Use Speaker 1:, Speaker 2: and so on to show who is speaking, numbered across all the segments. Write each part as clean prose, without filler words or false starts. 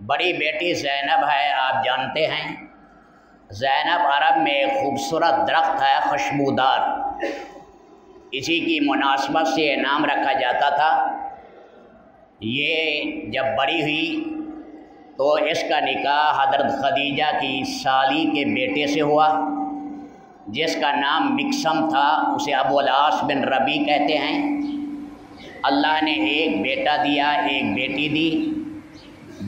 Speaker 1: बड़ी बेटी ज़ैनब है, आप जानते हैं। ज़ैनब अरब में एक खूबसूरत दरख्त है, खुशबूदार। इसी की मुनासबत से नाम रखा जाता था। ये जब बड़ी हुई तो इसका निकाह हज़रत खदीजा की साली के बेटे से हुआ, जिसका नाम मिक्सम था। उसे अबुल आस बिन रबी कहते हैं। अल्लाह ने एक बेटा दिया, एक बेटी दी।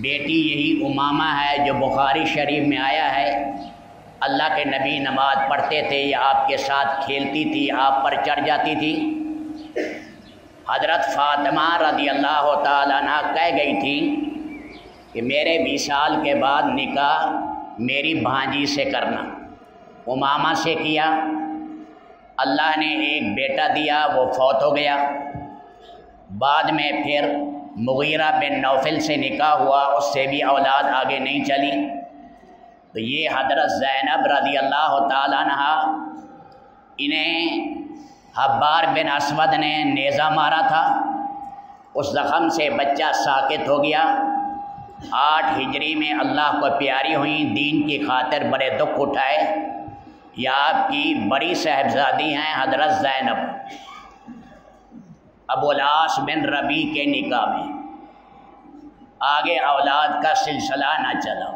Speaker 1: बेटी यही उमामा है जो बुखारी शरीफ में आया है। अल्लाह के नबी नमाज पढ़ते थे, या आपके साथ खेलती थी, आप पर चढ़ जाती थी। हज़रत फ़ातिमा रज़ी अल्लाह तआला अन्हा कह गई थी कि मेरे 20 साल के बाद निकाह मेरी भांजी से करना। उमामा से किया। अल्लाह ने एक बेटा दिया, वो फौत हो गया। बाद में फिर मुगीरा बिन नौफल से निकाह हुआ, उससे भी औलाद आगे नहीं चली। तो ये हज़रत ज़ैनब रज़ी अल्लाह तआला अन्हा, इन्हें हब्बार बिन असवद ने नेज़ा मारा था। उस ज़ख़म से बच्चा साकित हो गया। 8 हिजरी में अल्लाह को प्यारी हुई, दीन की खातिर बड़े दुख उठाए। यह आपकी बड़ी साहबजादी हैं हज़रत ज़ैनब, अबुल आस बिन रबी के निकाह में। आगे औलाद का सिलसिला न चला।